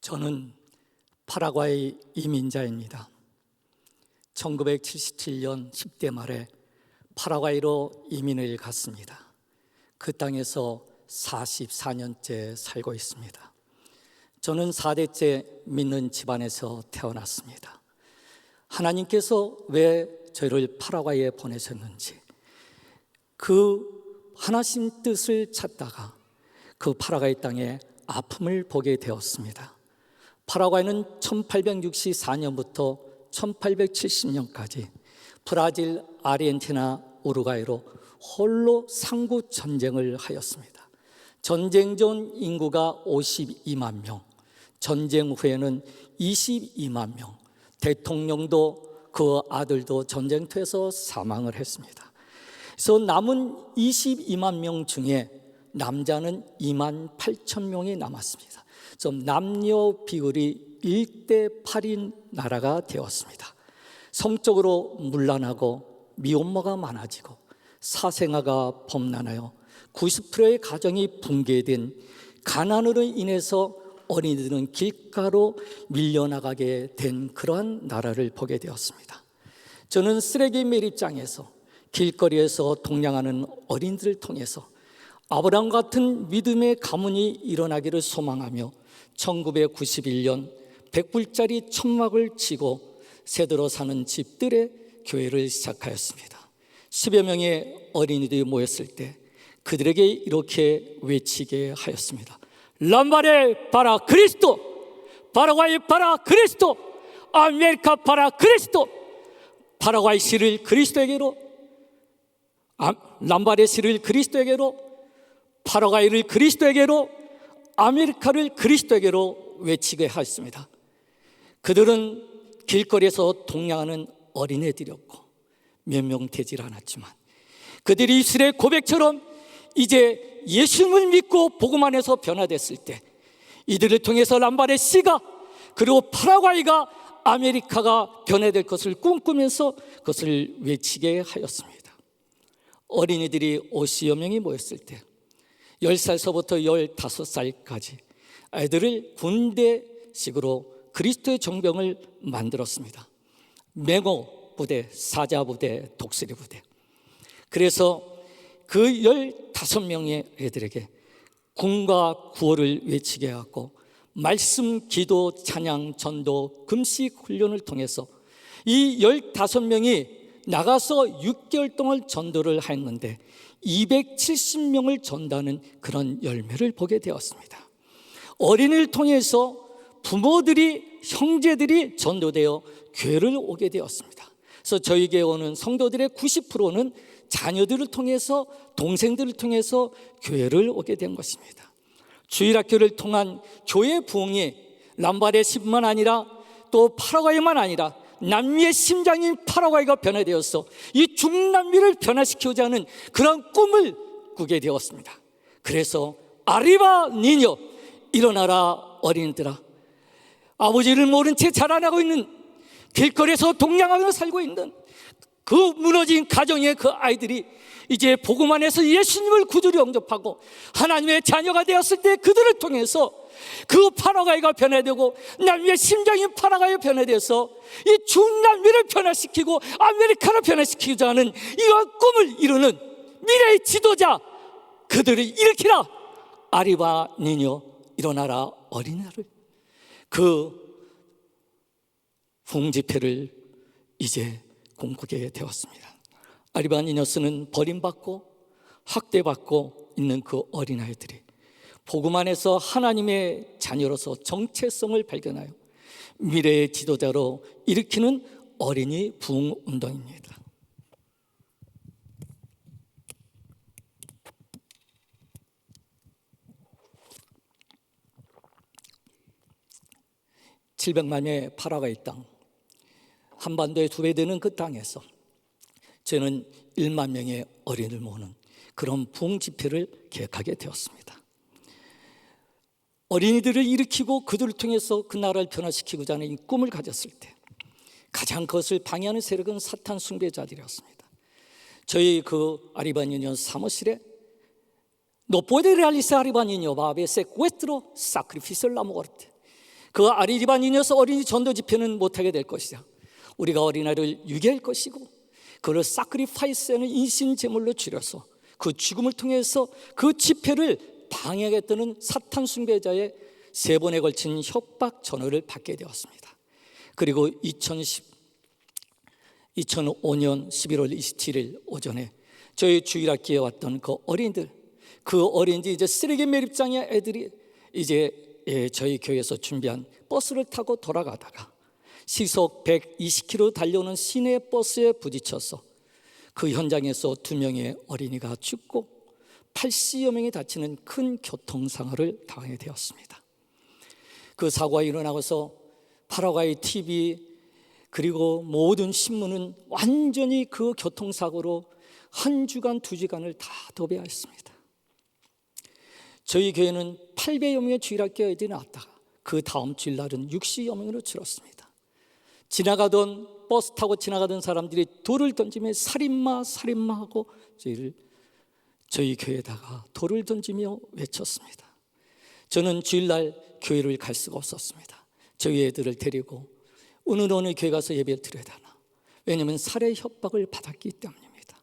저는 파라과이 이민자입니다. 1977년 10대 말에 파라과이로 이민을 갔습니다. 그 땅에서 44년째 살고 있습니다. 저는 4대째 믿는 집안에서 태어났습니다. 하나님께서 왜 저를 파라과이에 보내셨는지 그 하나님 뜻을 찾다가 그 파라과이 땅에 아픔을 보게 되었습니다. 파라과이는 1864년부터 1870년까지 브라질, 아르헨티나, 우루과이로 홀로 상구 전쟁을 하였습니다. 전쟁 전 인구가 52만 명, 전쟁 후에는 22만 명, 대통령도 그 아들도 전쟁터에서 사망을 했습니다. 그래서 남은 22만 명 중에 남자는 2만 8천 명이 남았습니다. 좀 남녀 비율이 1대 8인 나라가 되었습니다. 성적으로 문란하고 미혼모가 많아지고 사생아가 범람하여 90%의 가정이 붕괴된 가난으로 인해서 어린이들은 길가로 밀려나가게 된 그러한 나라를 보게 되었습니다. 저는 쓰레기 매립장에서 길거리에서 동냥하는 어린이들을 통해서 아브라함 같은 믿음의 가문이 일어나기를 소망하며 1991년 100불짜리 천막을 치고 새들어 사는 집들의 교회를 시작하였습니다. 10여 명의 어린이들이 모였을 때 그들에게 이렇게 외치게 하였습니다. 람바레 바라 그리스도, 파라과이 바라 그리스도, 아메리카 바라 그리스도. 파라과이 씨를 그리스도에게로, 람바레 씨를 그리스도에게로, 파라과이를 그리스도에게로, 아메리카를 그리스도에게로 외치게 하였습니다. 그들은 길거리에서 동냥하는 어린애들이었고 몇 명 되질 않았지만 그들이 입술의 고백처럼 이제 예수님을 믿고 복음 안에서 변화됐을 때 이들을 통해서 람바레 씨가 그리고 파라과이가 아메리카가 변화될 것을 꿈꾸면서 그것을 외치게 하였습니다. 어린이들이 50여 명이 모였을 때 10살서부터 15살까지 아이들을 군대식으로 그리스도의 정병을 만들었습니다. 맹호 부대, 사자 부대, 독수리 부대. 그래서 그 15명의 애들에게 군과 구호를 외치게 하고 말씀, 기도, 찬양, 전도, 금식 훈련을 통해서 이 15명이 나가서 6개월 동안 전도를 했는데 270명을 전도하는 그런 열매를 보게 되었습니다. 어린이를 통해서 부모들이, 형제들이 전도되어 교회를 오게 되었습니다. 그래서 저희 교회 오는 성도들의 90%는 자녀들을 통해서, 동생들을 통해서 교회를 오게 된 것입니다. 주일학교를 통한 교회 부흥이 람바레시뿐만 아니라 또 파라과이만 아니라 남미의 심장인 파라과이가 변화되어서 이 중남미를 변화시키고자 하는 그런 꿈을 꾸게 되었습니다. 그래서 아리바 니뇨, 일어나라 어린이들아, 아버지를 모른 채 자라나고 있는 길거리에서 동냥하며 살고 있는 그 무너진 가정의 그 아이들이 이제 복음 안에서 예수님을 구주로 영접하고 하나님의 자녀가 되었을 때 그들을 통해서 그 파라과이가 변화되고 남미의 심장인 파라과이가 변화되어서 이 중남미를 변화시키고 아메리카를 변화시키고자 하는 이러한 꿈을 이루는 미래의 지도자, 그들을 일으키라 아리바 니뇨, 일어나라 어린이를, 그 부흥집회를 이제 꿈꾸게 되었습니다. 아리바 니뇨스는 버림받고 학대받고 있는 그 어린아이들이 복음 안에서 하나님의 자녀로서 정체성을 발견하여 미래의 지도자로 일으키는 어린이 부흥 운동입니다. (700만의) 파라과이 땅, 한반도의 2배 되는 그 땅에서 저는 1만 명의 어린이를 모으는 그런 부흥 집회를 계획하게 되었습니다. 어린이들을 일으키고 그들을 통해서 그 나라를 변화시키고자 하는 이 꿈을 가졌을 때 가장 그것을 방해하는 세력은 사탄 숭배자들이었습니다. 저희 그 아리바 니뇨 사무실에 No puede realizar Ibanino va a veces secuestro, sacrificio la muerte. 그 아리반 이 녀석 어린이 전도 집회는 못하게 될 것이다. 우리가 어린아이를 유기할 것이고 그를 사크리파이스하는 인신 제물로 줄여서 그 죽음을 통해서 그 집회를 방해하겠다는 사탄 숭배자의 3번에 걸친 협박 전화를 받게 되었습니다. 그리고 2005년 11월 27일 오전에 저희 주일학교에 왔던 그 어린이들 이제 쓰레기 매립장의 애들이 이제 저희 교회에서 준비한 버스를 타고 돌아가다가 시속 120km 달려오는 시내 버스에 부딪혀서 그 현장에서 2명의 어린이가 죽고 80여 명이 다치는 큰 교통사고를 당하게 되었습니다. 그 사고가 일어나고서 파라과이 TV 그리고 모든 신문은 완전히 그 교통사고로 1주간 2주간을 다 도배했습니다. 저희 교회는 800여 명의 주일학교 애들이 나왔다가 그 다음 주일날은 60여 명으로 줄었습니다. 버스 타고 지나가던 사람들이 돌을 던지며 살인마하고 저희 교회에다가 돌을 던지며 외쳤습니다. 저는 주일날 교회를 갈 수가 없었습니다. 저희 애들을 데리고 어느 교회 가서 예배를 드려야 되나? 왜냐하면 살해 협박을 받았기 때문입니다.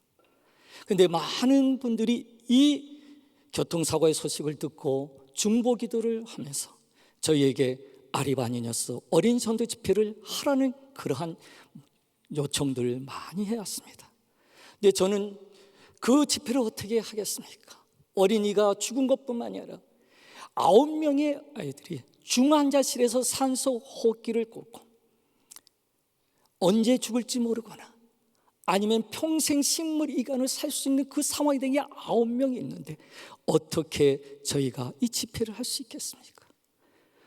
그런데 많은 분들이 이 교통사고의 소식을 듣고 중보기도를 하면서 저희에게 아리바니녀스 어린 전도 집회를 하라는 그러한 요청들을 많이 해왔습니다. 근데 저는 그 집회를 어떻게 하겠습니까? 어린이가 죽은 것뿐만이 아니라 9명의 아이들이 중환자실에서 산소 호흡기를 꽂고 언제 죽을지 모르거나 아니면 평생 식물 이간을 살 수 있는 그 상황이 된 게 9명이 있는데 어떻게 저희가 이 집회를 할 수 있겠습니까?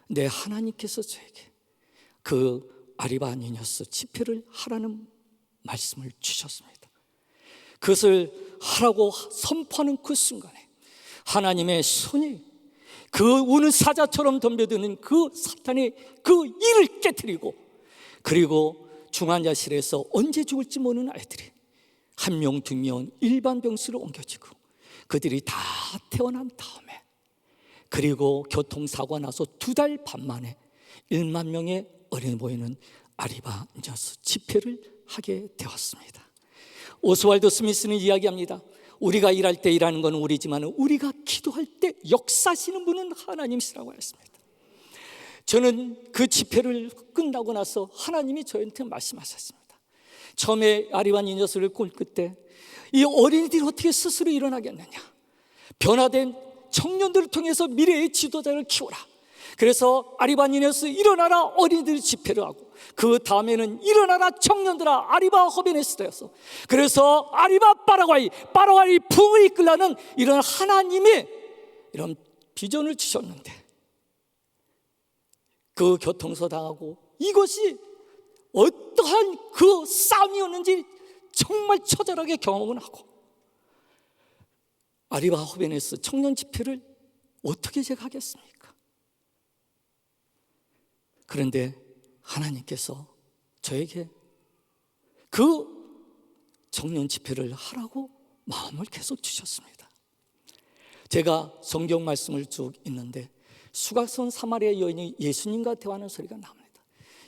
네, 하나님께서 저에게 그 아리바니녀스 집회를 하라는 말씀을 주셨습니다. 그것을 하라고 선포하는 그 순간에 하나님의 손이 그 우는 사자처럼 덤벼드는 그 사탄의 그 일을 깨트리고 그리고 중환자실에서 언제 죽을지 모르는 아이들이 1명, 2명 일반 병실로 옮겨지고 그들이 다 태어난 다음에 그리고 교통사고가 나서 2달 반 만에 1만 명의 어린이 모이는 아리바니녀스 집회를 하게 되었습니다. 오스왈드 스미스는 이야기합니다. 우리가 일할 때 일하는 건 우리지만 우리가 기도할 때 역사하시는 분은 하나님이시라고 했습니다. 저는 그 집회를 끝나고 나서 하나님이 저한테 말씀하셨습니다. 처음에 아리바니녀스를 꿀 때 이 어린이들이 어떻게 스스로 일어나겠느냐, 변화된 청년들을 통해서 미래의 지도자를 키워라. 그래서 아리바니녀스 일어나라 어린이들 집회를 하고 그 다음에는 일어나라 청년들아 아리바 허베네스터였어. 그래서 아리바 파라과이 부흥을 이끌라는 이런 하나님의 이런 비전을 주셨는데 그 교통사 당하고 이것이 어떠한 그 싸움이었는지 정말 처절하게 경험을 하고 아리바 허베네스 청년 집회를 어떻게 제가 하겠습니까? 그런데 하나님께서 저에게 그 청년 집회를 하라고 마음을 계속 주셨습니다. 제가 성경 말씀을 쭉 읽는데 수각성 사마리아 여인이 예수님과 대화하는 소리가 납니다.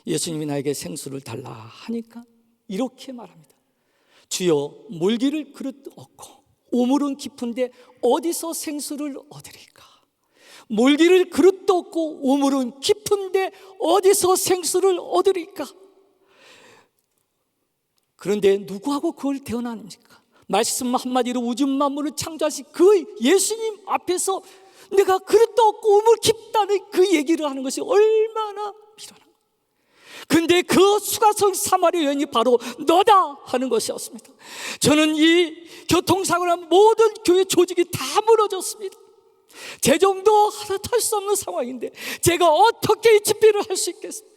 예수님이 나에게 생수를 달라 하니까 이렇게 말합니다. 주여 물기를 그릇 얻고 우물은 깊은데 어디서 생수를 얻으리까? 물기를 그릇도 없고 우물은 깊은데 어디서 생수를 얻으리까? 그런데 누구하고 그걸 대언합니까? 말씀 한마디로 우주 만물을 창조하신 그 예수님 앞에서 내가 그릇도 없고 우물 깊다는 그 얘기를 하는 것이 얼마나 필요한 거예요. 근데 그 수가성 사마리아 여인이 바로 너다 하는 것이었습니다. 저는 이 교통사고로 한 모든 교회 조직이 다 무너졌습니다. 재정도 하나 탈 수 없는 상황인데 제가 어떻게 이 집회를 할 수 있겠습니까?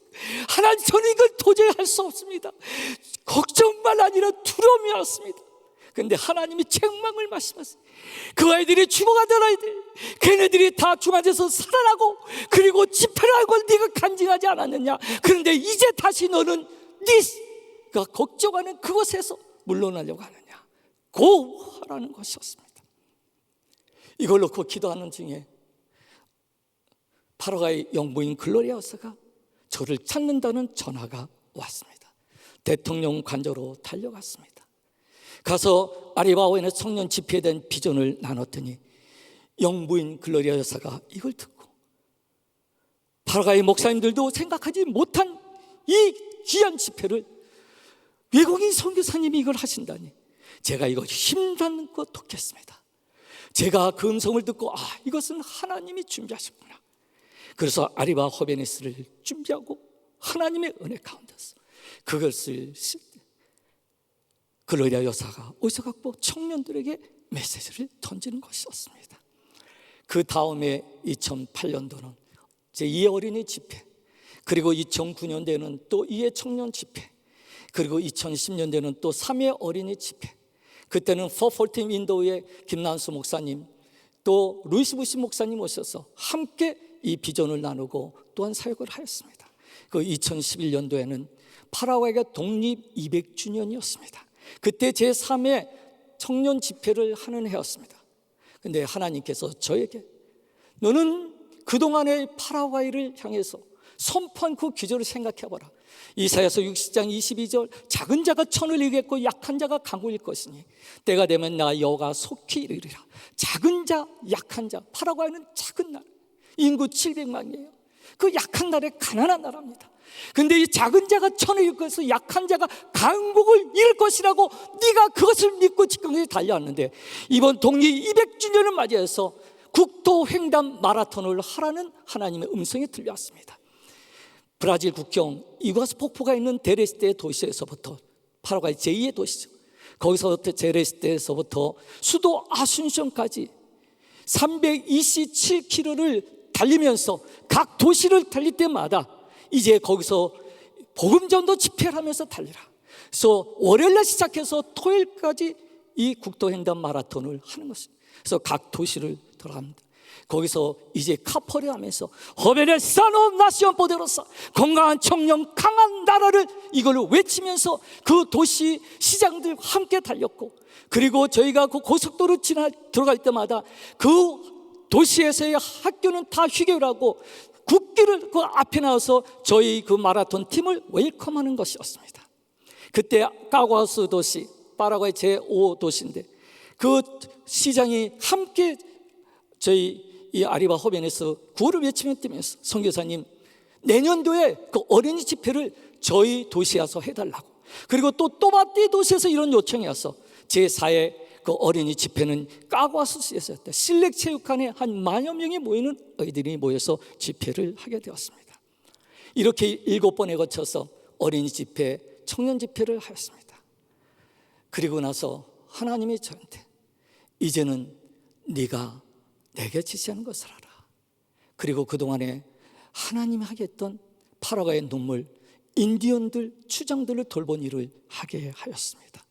하나님, 저는 이걸 도저히 할 수 없습니다. 걱정만 아니라 두려움이 왔습니다. 그런데 하나님이 책망을 말씀하세요. 그 아이들이 죽어가던 아이들, 걔네들이 다 중환자에서 살아나고 그리고 집회를 하고 네가 간증하지 않았느냐? 그런데 이제 다시 너는 네가 걱정하는 그것에서 물러나려고 하느냐? 고 하라는 것이었습니다. 이걸 놓고 기도하는 중에 파라과이 영부인 글로리아 여사가 저를 찾는다는 전화가 왔습니다. 대통령 관저로 달려갔습니다. 가서 아리바오에는 청년 집회에 대한 비전을 나눴더니 영부인 글로리아 여사가 이걸 듣고 파라과이 목사님들도 생각하지 못한 이 귀한 집회를 외국인 선교사님이 이걸 하신다니, 제가 이거 힘닿고 돕겠습니다. 제가 그 음성을 듣고 이것은 하나님이 준비하셨구나. 그래서 아리바 호베네스를 준비하고 하나님의 은혜 가운데서 그것을 쓸 때 글로리아 여사가 어디서 갖고 청년들에게 메시지를 던지는 것이었습니다. 그 다음에 2008년도는 제2의 어린이 집회, 그리고 2009년도에는 또 2의 청년 집회, 그리고 2010년도에는 또 3의 어린이 집회. 그때는 414 윈도우의 김난수 목사님, 또 루이스 부시 목사님 오셔서 함께 이 비전을 나누고 또한 사역을 하였습니다. 그 2011년도에는 파라과이가 독립 200주년이었습니다. 그때 제3의 청년 집회를 하는 해였습니다. 근데 하나님께서 저에게 너는 그동안의 파라과이를 향해서 선포한 그 기절을 생각해봐라. 이사야서 60장 22절, 작은 자가 천을 이기겠고 약한 자가 강을 이길 것이니 때가 되면 나 여호와가 속히 이르리라. 작은 자, 약한 자, 파라과이는 작은 나라, 인구 700만이에요. 그 약한 나라의 가난한 나라입니다. 근데 이 작은 자가 천을 이길 것에서 약한 자가 강국을 이룰 것이라고 네가 그것을 믿고 직경에 달려왔는데, 이번 독립 200주년을 맞이해서 국토 횡단 마라톤을 하라는 하나님의 음성이 들려왔습니다. 브라질 국경 이과수 폭포가 있는 데레스테 도시에서부터, 파라과이 제2의 도시죠. 거기서부터 데레스테에서부터 수도 아순션까지 327km를 달리면서 각 도시를 달릴 때마다 이제 거기서 복음전도 집회를 하면서 달리라. 그래서 월요일날 시작해서 토요일까지 이 국토횡단 마라톤을 하는 것입니다. 그래서 각 도시를 들어갑니다. 거기서 이제 카퍼를 하면서 호베네 사노 나시온 포데로사, 건강한 청년 강한 나라를 이걸로 외치면서 그 도시 시장들 함께 달렸고, 그리고 저희가 그 고속도로 들어갈 때마다 그 도시에서의 학교는 다 휴교를 하고 국기를 그 앞에 나와서 저희 그 마라톤 팀을 웰컴하는 것이었습니다. 그때 까과스 도시, 파라과이 제5도시인데 그 시장이 함께 저희 이 아리바 호벤에서 구호를 외치며 뛰면서 선교사님 내년도에 그 어린이 집회를 저희 도시에 와서 해달라고, 그리고 또 또바띠 도시에서 이런 요청이 와서 제4의 그 어린이 집회는 까과스시에서였다. 실내체육관에 한 10,000여 명이 모이는 아이들이 모여서 집회를 하게 되었습니다. 이렇게 7번에 거쳐서 어린이 집회, 청년 집회를 하였습니다. 그리고 나서 하나님이 저한테 이제는 네가 내게 지시하는 것을 알아. 그리고 그동안에 하나님이 하게 했던 파라과이의 눈물, 인디언들, 추장들을 돌본 일을 하게 하였습니다.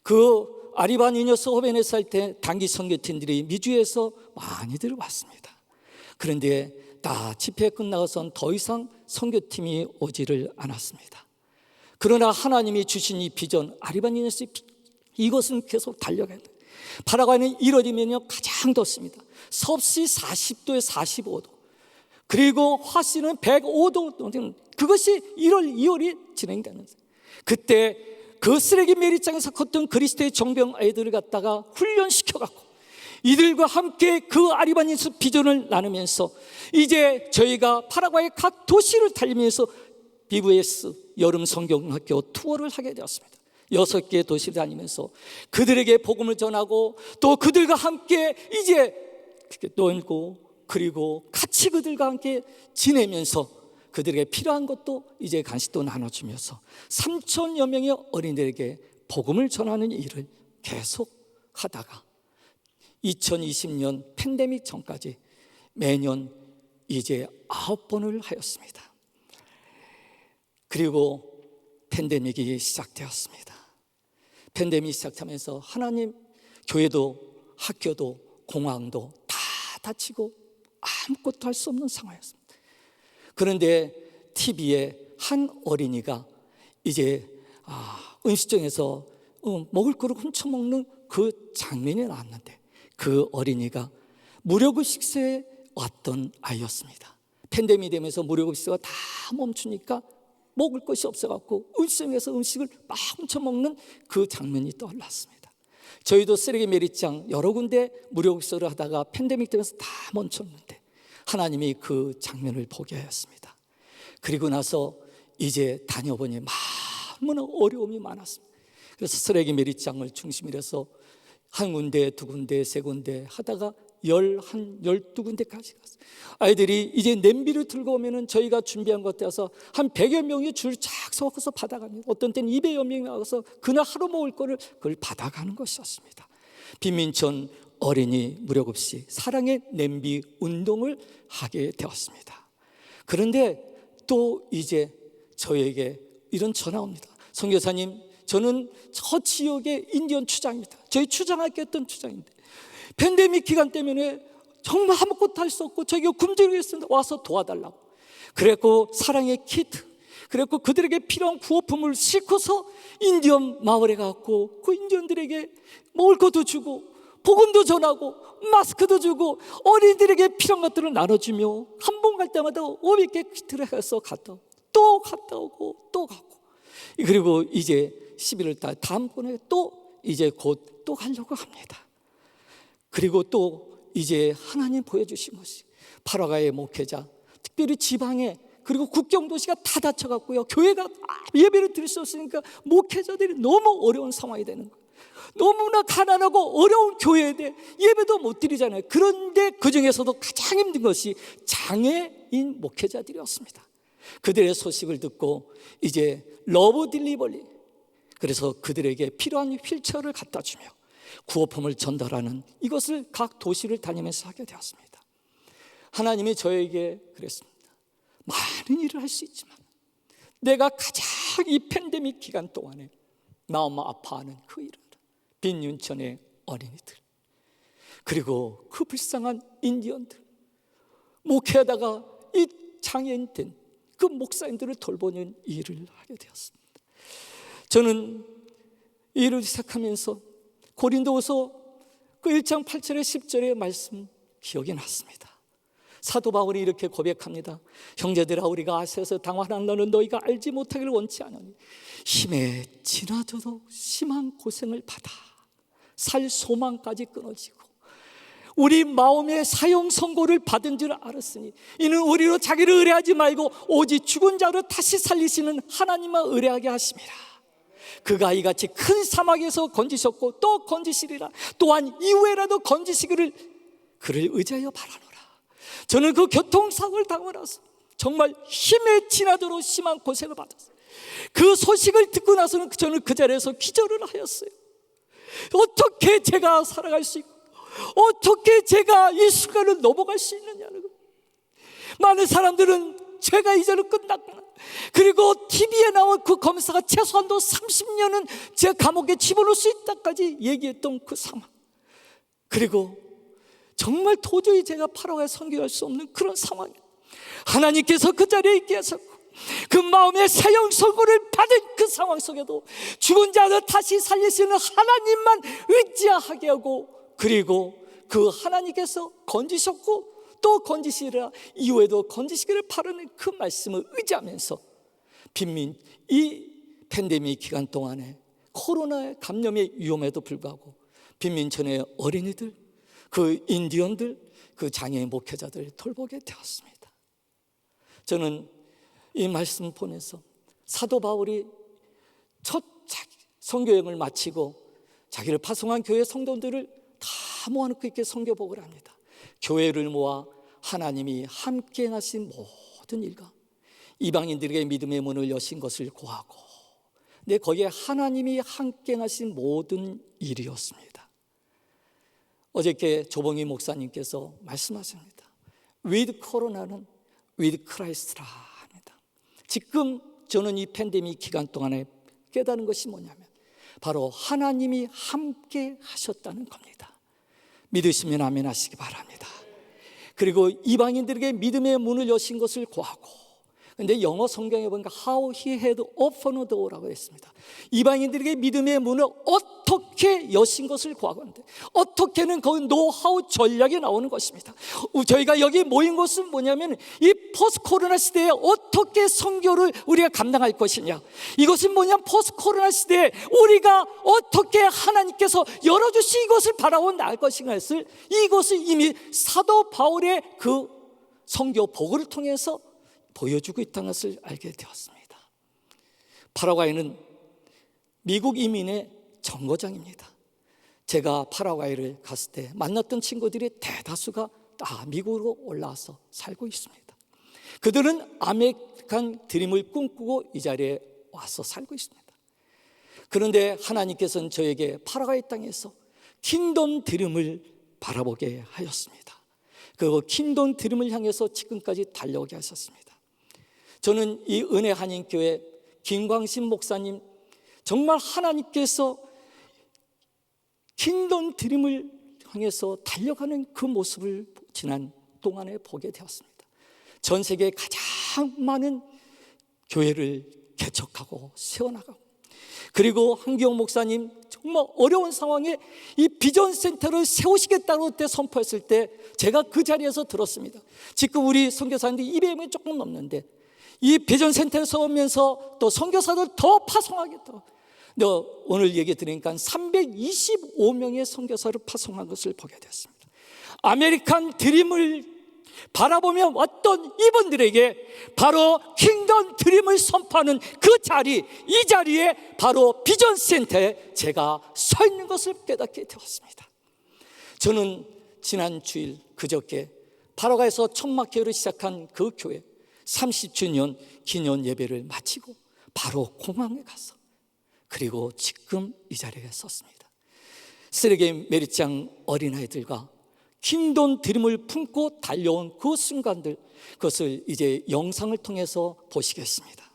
그 아리바 니녀스 호벤에서 할 때 단기 선교팀들이 미주에서 많이들 왔습니다. 그런데 다 집회 끝나고선 더 이상 선교팀이 오지를 않았습니다. 그러나 하나님이 주신 이 비전, 아리바 니녀스 이것은 계속 달려가는데, 파라과이는 1월이면요 가장 덥습니다. 섭씨 40도에 45도, 그리고 화씨는 105도, 그것이 1월, 2월이 진행되는, 그때 그 쓰레기 매립장에서 컸던 그리스도의 정병 아이들을 갖다가 훈련시켜갖고 이들과 함께 그 아리바니스 비전을 나누면서 이제 저희가 파라과이 각 도시를 달리면서 BVS 여름 성경학교 투어를 하게 되었습니다. 6개의 도시를 다니면서 그들에게 복음을 전하고 또 그들과 함께 이제 놀고, 그리고 같이 그들과 함께 지내면서 그들에게 필요한 것도 이제 간식도 나눠주면서 3,000여 명의 어린이들에게 복음을 전하는 일을 계속 하다가 2020년 팬데믹 전까지 매년 이제 9번을 하였습니다. 그리고 팬데믹이 시작되었습니다. 팬데믹이 시작하면서 하나님, 교회도 학교도 공항도 다 닫히고 아무것도 할 수 없는 상황이었습니다. 그런데 TV에 한 어린이가 이제 음식점에서 먹을 거를 훔쳐먹는 그 장면이 나왔는데, 그 어린이가 무료급 식사에 왔던 아이였습니다. 팬데믹이 되면서 무료급식가 다 멈추니까 먹을 것이 없어갖고 음식점에서 음식을 막 훔쳐먹는 그 장면이 떠올랐습니다. 저희도 쓰레기 매립장 여러 군데 무료급식을 하다가 팬데믹 되면서 다 멈췄는데 하나님이 그 장면을 보게 하였습니다. 그리고 나서 이제 다녀보니 너무나 어려움이 많았습니다. 그래서 쓰레기 매립장을 중심으로 해서 한 군데, 두 군데, 세 군데 하다가 12군데까지 갔어요. 아이들이 이제 냄비를 들고 오면은 저희가 준비한 것 같아서 한 100여 명이 줄 쫙 서서 받아갑니다. 어떤 때는 200여 명이 나와서 그날 하루 먹을 거를 그걸 받아가는 것이었습니다. 빈민촌 어린이 무료급식 사랑의 냄비 운동을 하게 되었습니다. 그런데 또 이제 저에게 이런 전화 옵니다. 선교사님, 저는 저 지역의 인디언 추장입니다. 저희 추장학교 했던 추장인데 팬데믹 기간 때문에 정말 아무것도 할 수 없고 저희가 굶주리고 있습니다. 와서 도와달라고. 그래갖고 사랑의 키트, 그래갖고 그들에게 필요한 구호품을 싣고서 인디언 마을에 가고 그 인디언들에게 먹을 것도 주고 복음도 전하고 마스크도 주고 어린이들에게 필요한 것들을 나눠주며 한 번 갈 때마다 500개 키트를 해서 갔다 오고 또 갔다 오고 또 가고, 그리고 이제 11월 달 다음번에 또 이제 곧 또 가려고 합니다. 그리고 또 이제 하나님 보여주신 것이 파라과이 목회자, 특별히 지방에 그리고 국경도시가 다 닫혀갔고요. 교회가 예배를 드릴 수 없으니까 목회자들이 너무 어려운 상황이 되는 거예요. 너무나 가난하고 어려운 교회에 예배도 못 드리잖아요. 그런데 그 중에서도 가장 힘든 것이 장애인 목회자들이었습니다. 그들의 소식을 듣고 이제 러브 딜리버리, 그래서 그들에게 필요한 휠체어를 갖다 주며 구호품을 전달하는 이것을 각 도시를 다니면서 하게 되었습니다. 하나님이 저에게 그랬습니다. 많은 일을 할 수 있지만 내가 가장 이 팬데믹 기간 동안에 마음 아파하는 그 일은 빈윤천의 어린이들, 그리고 그 불쌍한 인디언들, 목회하다가 이 장애인 된 그 목사님들을 돌보는 일을 하게 되었습니다. 저는 이 일을 시작하면서 고린도후서 그 1장 8절에 10절의 말씀 기억이 났습니다. 사도 바울이 이렇게 고백합니다. 형제들아, 우리가 아시아에서 당황한 너는 너희가 알지 못하기를 원치 않으니 힘에 지나쳐도 심한 고생을 받아 살 소망까지 끊어지고 우리 마음의 사형 선고를 받은 줄 알았으니 이는 우리로 자기를 의뢰하지 말고 오직 죽은 자로 다시 살리시는 하나님만 의뢰하게 하심이라. 그가 이같이 큰 사막에서 건지셨고 또 건지시리라. 또한 이후에라도 건지시기를 그를 의지하여 바라노라. 저는 그 교통사고를 당하고 나서 정말 힘에 지나도록 심한 고생을 받았어요. 그 소식을 듣고 나서는 저는 그 자리에서 기절을 하였어요. 어떻게 제가 살아갈 수 있고 어떻게 제가 이 순간을 넘어갈 수 있느냐는 거예요. 많은 사람들은 제가 이제는 끝났구나, 그리고 TV에 나온 그 검사가 최소한도 30년은 제 감옥에 집어넣을 수 있다까지 얘기했던 그 상황, 그리고 정말 도저히 제가 파라과이 선교할 수 없는 그런 상황, 하나님께서 그 자리에 있게 하셨고 그 마음의 사형 선고를 받은 그 상황 속에도 죽은 자를 다시 살리시는 하나님만 의지하게 하고, 그리고 그 하나님께서 건지셨고 또 건지시리라, 이후에도 건지시기를 바라는 그 말씀을 의지하면서 빈민 이 팬데믹 기간 동안에 코로나의 감염의 위험에도 불구하고 빈민촌의 어린이들, 그 인디언들, 그 장애인 목회자들을 돌보게 되었습니다. 저는 이 말씀 보내서 사도 바울이 첫 선교여행을 마치고 자기를 파송한 교회 성도들을 다 모아놓고 이렇게 선교복을 합니다. 교회를 모아 하나님이 함께 하신 모든 일과 이방인들에게 믿음의 문을 여신 것을 고하고, 네, 거기에 하나님이 함께 하신 모든 일이었습니다. 어저께 조봉희 목사님께서 말씀하십니다. With 코로나는 with Christ라 합니다. 지금 저는 이 팬데믹 기간 동안에 깨달은 것이 뭐냐면 바로 하나님이 함께 하셨다는 겁니다. 믿으시면 아멘 하시기 바랍니다. 그리고 이방인들에게 믿음의 문을 여신 것을 고하고 근데 영어 성경에 보니까 How he had opened door라고 했습니다. 이방인들에게 믿음의 문을 어떻게 여신 것을 구하건대, 어떻게는 그 노하우 전략이 나오는 것입니다. 저희가 여기 모인 것은 뭐냐면 이 포스트 코로나 시대에 어떻게 선교를 우리가 감당할 것이냐, 이것은 뭐냐면 포스트 코로나 시대에 우리가 어떻게 하나님께서 열어주신 이것을 바라고 나갈 것인가를, 이것을 이미 사도 바울의 그 선교 보고를 통해서 보여주고 있다는 것을 알게 되었습니다. 파라과이는 미국 이민의 정거장입니다. 제가 파라과이를 갔을 때 만났던 친구들이 대다수가 다 미국으로 올라와서 살고 있습니다. 그들은 아메리칸 드림을 꿈꾸고 이 자리에 와서 살고 있습니다. 그런데 하나님께서는 저에게 파라과이 땅에서 킹덤 드림을 바라보게 하였습니다. 그 킹덤 드림을 향해서 지금까지 달려오게 하셨습니다. 저는 이 은혜 한인교회 김광신 목사님, 정말 하나님께서 킹덤 드림을 향해서 달려가는 그 모습을 지난 동안에 보게 되었습니다. 전 세계에 가장 많은 교회를 개척하고 세워나가고, 그리고 한기영 목사님 정말 어려운 상황에 이 비전 센터를 세우시겠다고 때 선포했을 때 제가 그 자리에서 들었습니다. 지금 우리 선교사님들이 200명이 조금 넘는데 이 비전 센터를 세우면서 또 선교사들 더 파송하겠다. 오늘 얘기 들으니까 325명의 선교사를 파송한 것을 보게 되었습니다. 아메리칸 드림을 바라보며 왔던 이분들에게 바로 킹덤 드림을 선포하는 그 자리, 이 자리에 바로 비전 센터에 제가 서 있는 것을 깨닫게 되었습니다. 저는 지난 주일 그저께 파라과이에서 천막교회를 시작한 그 교회 30주년 기념 예배를 마치고 바로 공항에 가서, 그리고 지금 이 자리에 섰습니다. 쓰레기 메리짱 어린아이들과 킹덤 드림을 품고 달려온 그 순간들, 그것을 이제 영상을 통해서 보시겠습니다.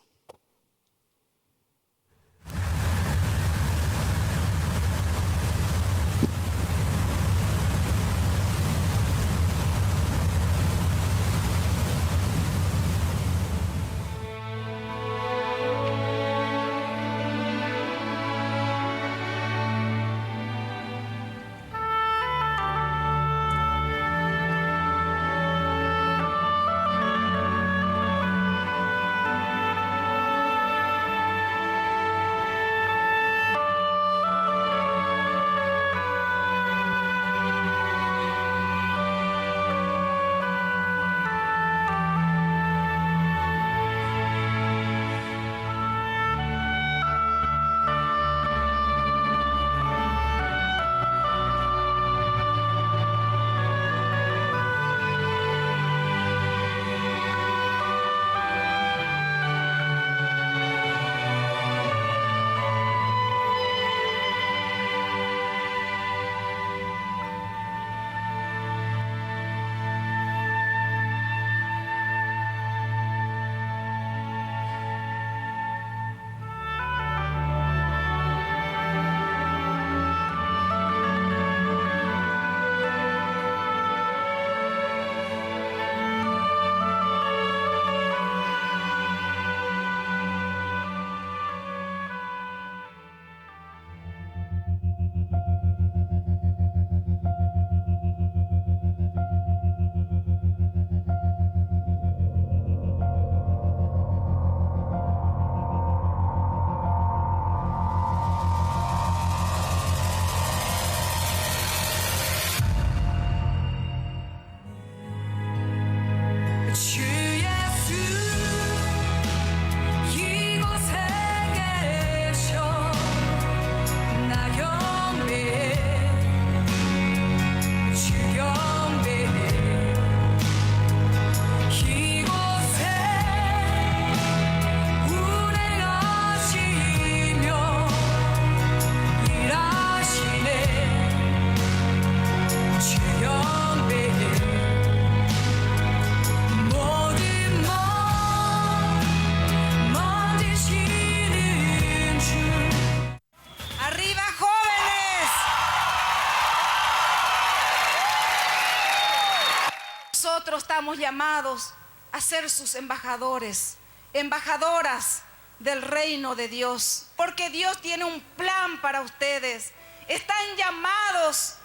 Nosotros estamos llamados a ser sus embajadores. embajadoras del reino de Dios, porque Dios tiene un plan para ustedes. Están llamados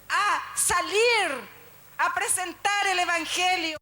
a salir, a presentar el evangelio.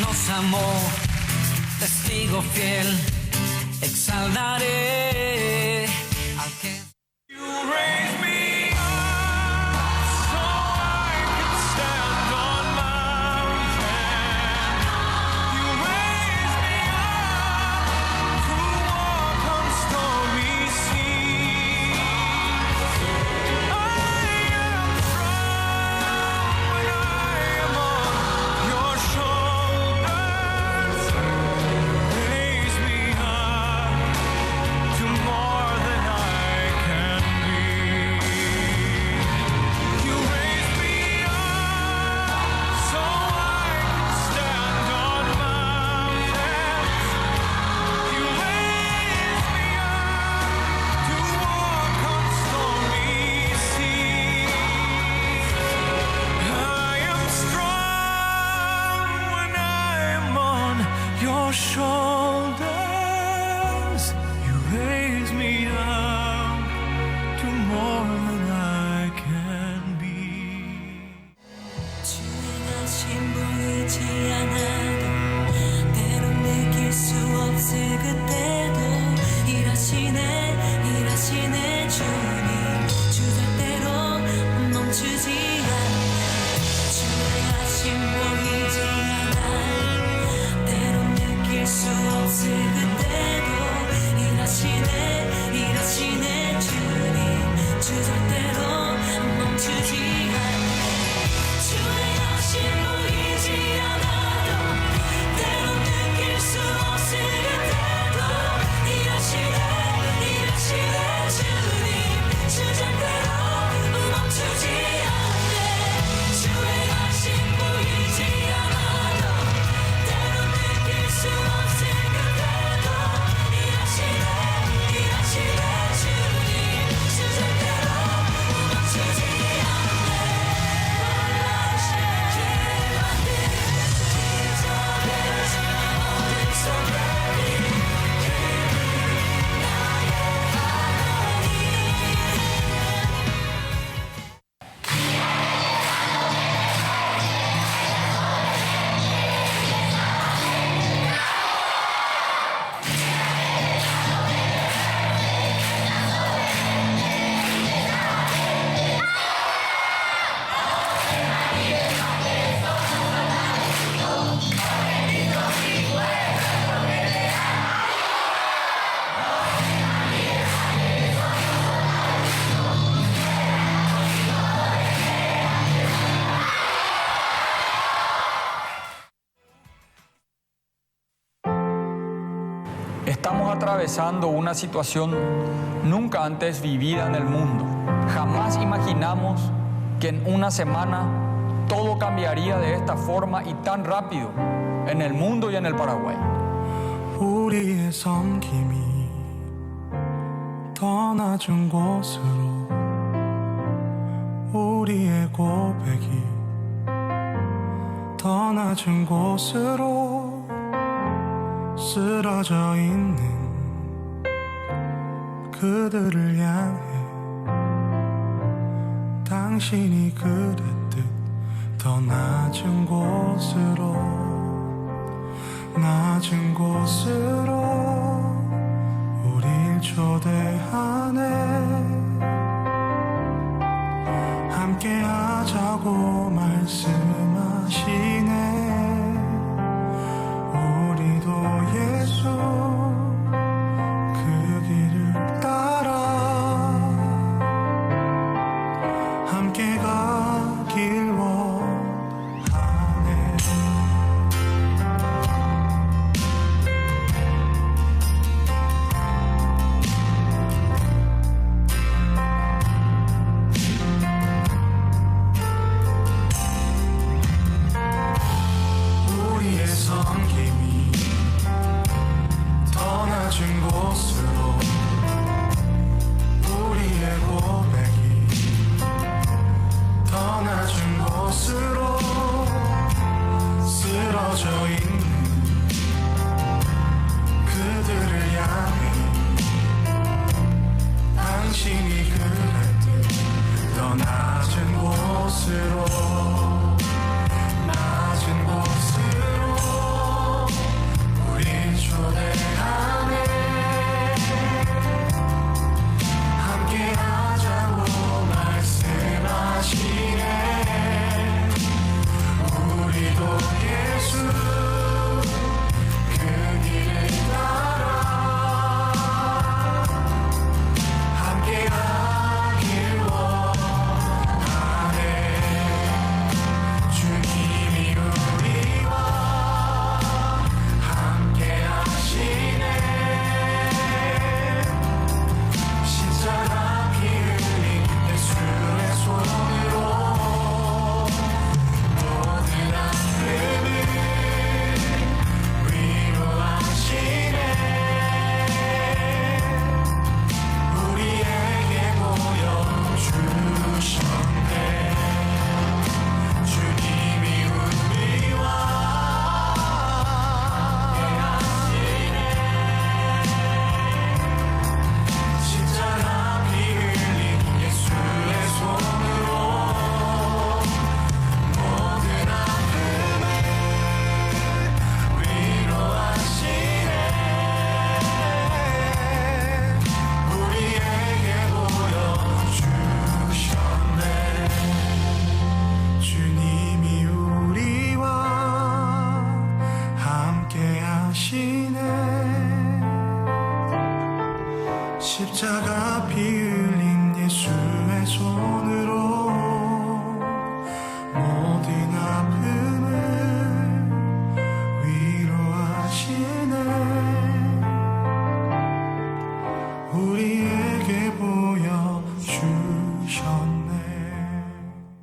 Nos amó, testigo fiel, exaltaré al que... Estamos atravesando una situación nunca antes vivida en el mundo. Jamás imaginamos que en una semana todo cambiaría de esta forma y tan rápido en el mundo y en el Paraguay. 우리의 섬김이 더 낮은 곳으로 우리의 고백이 더 낮은 곳으로 쓰러져 있는 그들을 향해 당신이 그랬듯 더 낮은 곳으로 낮은 곳으로 우릴 초대하네 함께하자고 말씀하시네 우리도 예수 그 길을 따라 함께 가길 원하네 우리의 섬김이 더 낮은 곳으로